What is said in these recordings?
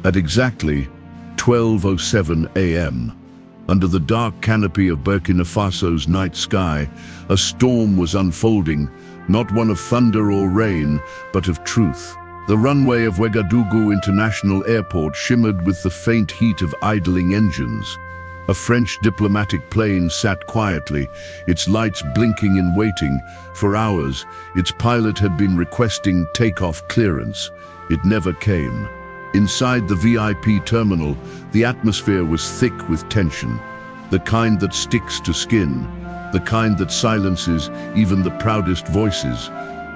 At exactly 12:07 a.m., under the dark canopy of Burkina Faso's night sky, a storm was unfolding, not one of thunder or rain, but of truth. The runway of Ouagadougou International Airport shimmered with the faint heat of idling engines. A French diplomatic plane sat quietly, its lights blinking in waiting. For hours, its pilot had been requesting takeoff clearance. It never came. Inside the VIP terminal, the atmosphere was thick with tension. The kind that sticks to skin, the kind that silences even the proudest voices.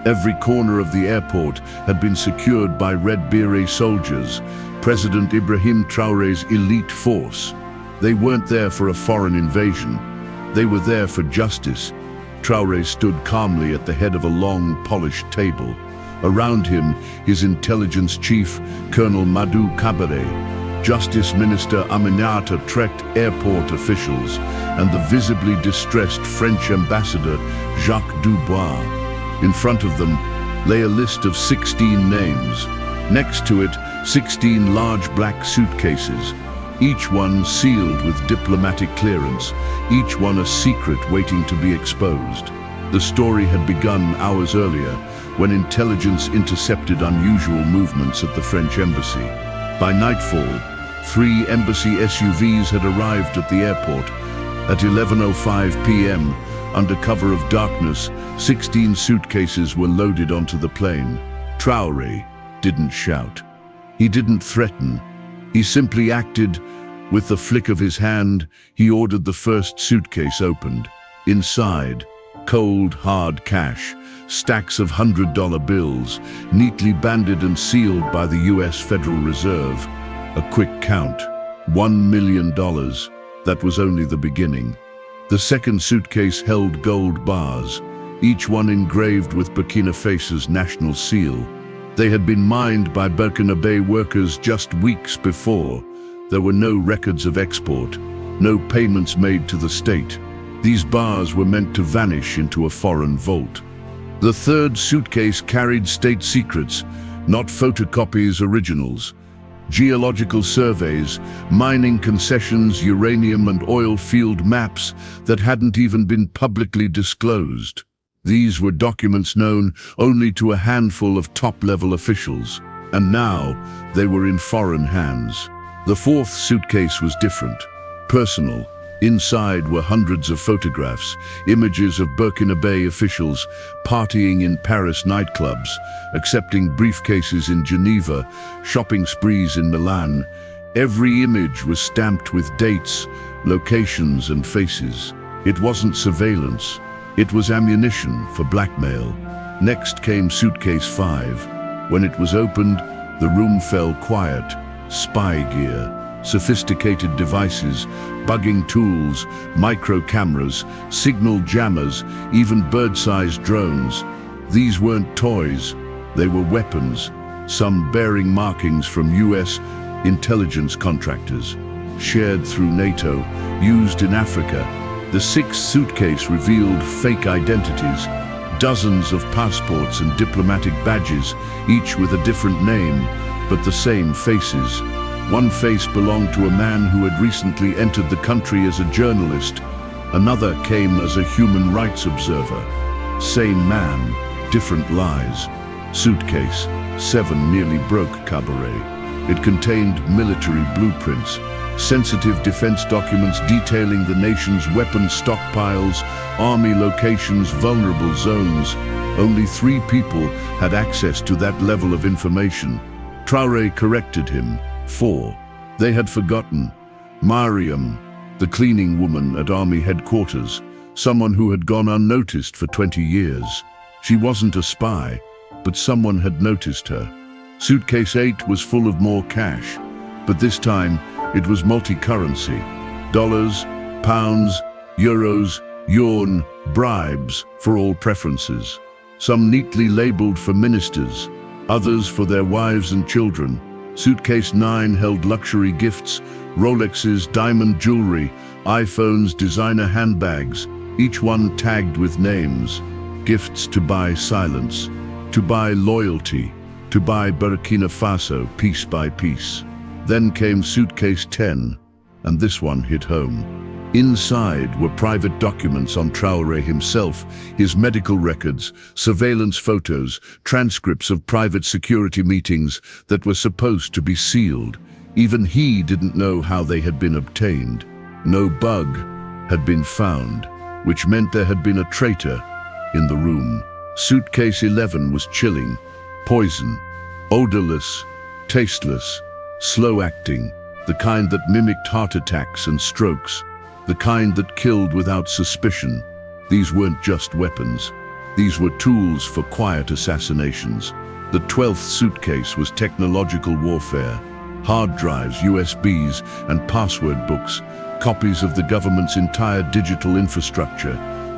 Every corner of the airport had been secured by red beret soldiers, President IBRAHIM Traoré's elite force. They weren't there for a foreign invasion. They were there for justice. Traoré stood calmly at the head of a long, polished table. Around him, his intelligence chief, Colonel Madou Kabare, Justice Minister Aminata Traoré, airport officials, and the visibly distressed French ambassador, Jacques Dubois. In front of them lay a list of 16 names. Next to it, 16 large black suitcases, each one sealed with diplomatic clearance, each one a secret waiting to be exposed. The story had begun hours earlier, when intelligence intercepted unusual movements at the French embassy. By nightfall, 3 embassy SUVs had arrived at the airport. At 11:05 p.m., under cover of darkness, 16 suitcases were loaded onto the plane. Traoré didn't shout. He didn't threaten. He simply acted. With the flick of his hand, he ordered the first suitcase opened. Inside, cold, hard cash, stacks of $100 bills, neatly banded and sealed by the US Federal Reserve. A quick count, $1 million. That was only the beginning. The second suitcase held gold bars, each one engraved with Burkina Faso's national seal. They had been mined by Burkinabe workers just weeks before. There were no records of export, no payments made to the state. These bars were meant to vanish into a foreign vault. The third suitcase carried state secrets, not photocopies, originals. Geological surveys, mining concessions, uranium and oil field maps that hadn't even been publicly disclosed. These were documents known only to a handful of top-level officials, and now they were in foreign hands. The fourth suitcase was different, personal. Inside were hundreds of photographs, images of Burkinabe officials partying in Paris nightclubs, accepting briefcases in Geneva, shopping sprees in Milan. Every image was stamped with dates, locations and faces. It wasn't surveillance, it was ammunition for blackmail. Next came suitcase 5. When it was opened, the room fell quiet. Spy gear, sophisticated devices, bugging tools, micro cameras, signal jammers, even bird-sized drones. These weren't toys, they were weapons, some bearing markings from US intelligence contractors, shared through NATO, used in Africa. The sixth suitcase revealed fake identities, dozens of passports and diplomatic badges, each with a different name, but the same faces. One face belonged to a man who had recently entered the country as a journalist. Another came as a human rights observer. Same man, different lies. Suitcase 7 nearly broke Cabaret. It contained military blueprints, sensitive defense documents detailing the nation's weapons stockpiles, army locations, vulnerable zones. Only 3 people had access to that level of information. Traoré corrected him. 4. They had forgotten. Mariam, the cleaning woman at army headquarters, someone who had gone unnoticed for 20 years. She wasn't a spy, but someone had noticed her. Suitcase 8 was full of more cash, but this time it was multi-currency. Dollars, pounds, euros, yuan, bribes for all preferences. Some neatly labeled for ministers, others for their wives and children. Suitcase 9 held luxury gifts, Rolexes, diamond jewelry, iPhones, designer handbags, each one tagged with names. Gifts to buy silence, to buy loyalty, to buy Burkina Faso piece by piece. Then came suitcase 10, and this one hit home. Inside were private documents on Traore himself, his medical records, surveillance photos, transcripts of private security meetings that were supposed to be sealed. Even he didn't know how they had been obtained. No bug had been found, which meant there had been a traitor in the room. Suitcase 11 was chilling, poison, odorless, tasteless, slow-acting, the kind that mimicked heart attacks and strokes, the kind that killed without suspicion. These weren't just weapons. These were tools for quiet assassinations. The 12th suitcase was technological warfare. Hard drives, USBs, and password books, copies of the government's entire digital infrastructure,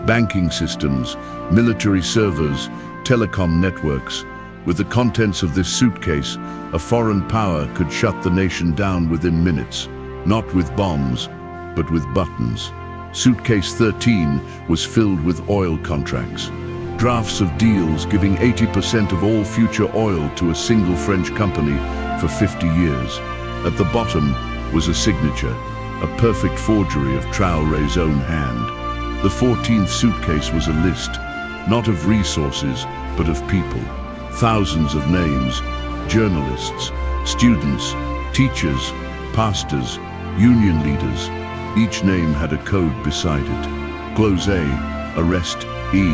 banking systems, military servers, telecom networks. With the contents of this suitcase, a foreign power could shut the nation down within minutes, not with bombs, but with buttons. Suitcase 13 was filled with oil contracts, drafts of deals giving 80% of all future oil to a single French company for 50 years. At the bottom was a signature, a perfect forgery of Traoré's own hand. The 14th suitcase was a list, not of resources, but of people. Thousands of names, journalists, students, teachers, pastors, union leaders. Each name had a code beside it. Close A, arrest E,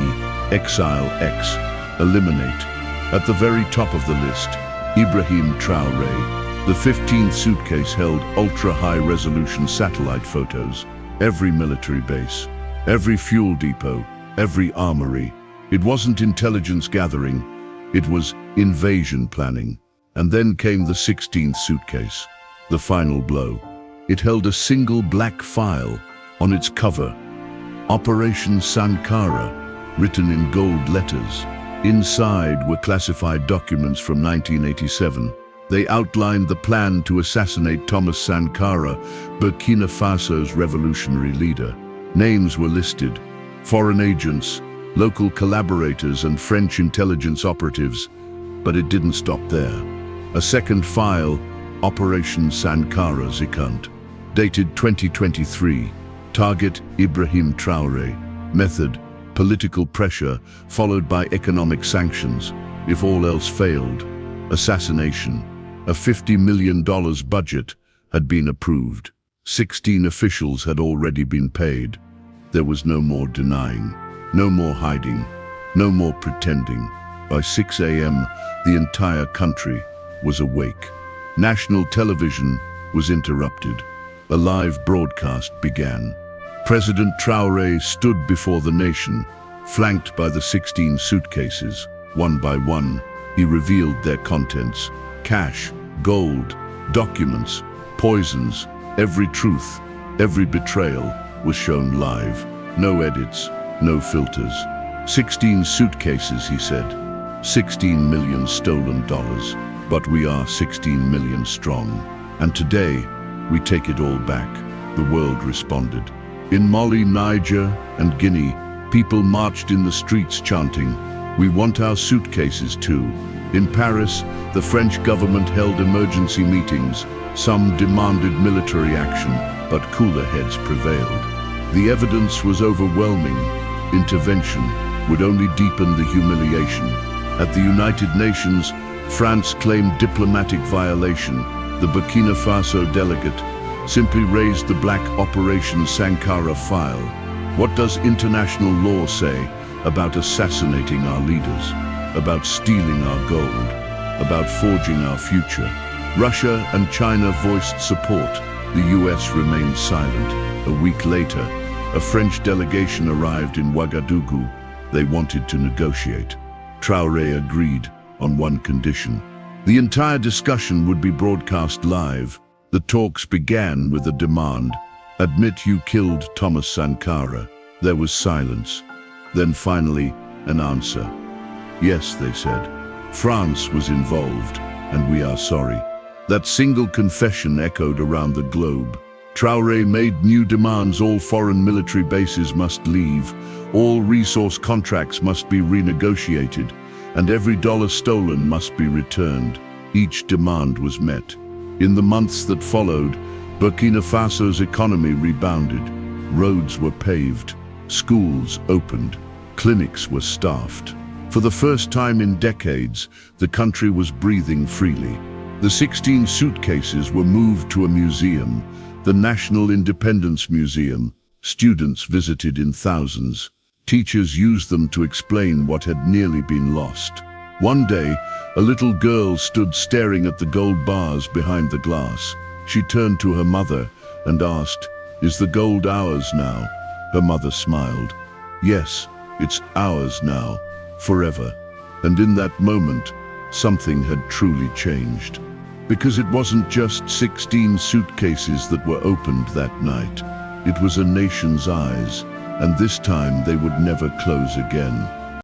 exile X, eliminate. At the very top of the list, IBRAHIM TRAORÉ. The 15th suitcase held ultra-high-resolution satellite photos. Every military base, every fuel depot, every armory. It wasn't intelligence gathering, it was invasion planning. And then came the 16th suitcase, the final blow. It held a single black file on its cover. Operation Sankara, written in gold letters. Inside were classified documents from 1987. They outlined the plan to assassinate Thomas Sankara, Burkina Faso's revolutionary leader. Names were listed: foreign agents, local collaborators, and French intelligence operatives. But it didn't stop there. A second file, Operation Sankara Zikant, dated 2023. Target: IBRAHIM Traoré. Method: political pressure followed by economic sanctions. If all else failed, assassination. A $50 million budget had been approved. 16 officials had already been paid. There was no more denying, no more hiding, no more pretending. By 6 a.m., the entire country was awake. National television was interrupted. A live broadcast began. President Traoré stood before the nation, flanked by the 16 suitcases. One by one, he revealed their contents: cash, gold, documents, poisons. Every truth, every betrayal was shown live. No edits, no filters. 16 suitcases, he said. 16 million stolen dollars. But we are 16 million strong. And today, we take it all back. The world responded. In Mali, Niger, and Guinea, people marched in the streets chanting, "We want our suitcases too." In Paris, the French government held emergency meetings. Some demanded military action, but cooler heads prevailed. The evidence was overwhelming. Intervention would only deepen the humiliation. At the United Nations, France claimed diplomatic violation. The Burkina Faso delegate simply raised the black Operation Sankara file. What does international law say about assassinating our leaders, about stealing our gold, about forging our future? Russia and China voiced support. The US remained silent. A week later, a French delegation arrived in Ouagadougou. They wanted to negotiate. Traoré agreed on one condition. The entire discussion would be broadcast live. The talks began with a demand: admit you killed Thomas Sankara. There was silence. Then finally, an answer. Yes, they said. France was involved, and we are sorry. That single confession echoed around the globe. Traoré made new demands: all foreign military bases must leave, all resource contracts must be renegotiated, and every dollar stolen must be returned. Each demand was met. In the months that followed, Burkina Faso's economy rebounded. Roads were paved, schools opened, clinics were staffed. For the first time in decades, the country was breathing freely. The 16 suitcases were moved to a museum, the National Independence Museum. Students visited in thousands. Teachers used them to explain what had nearly been lost. One day, a little girl stood staring at the gold bars behind the glass. She turned to her mother and asked, "Is the gold ours now?" Her mother smiled. "Yes, it's ours now, forever." And in that moment, something had truly changed. Because it wasn't just 16 suitcases that were opened that night. It was a nation's eyes, and this time they would never close again.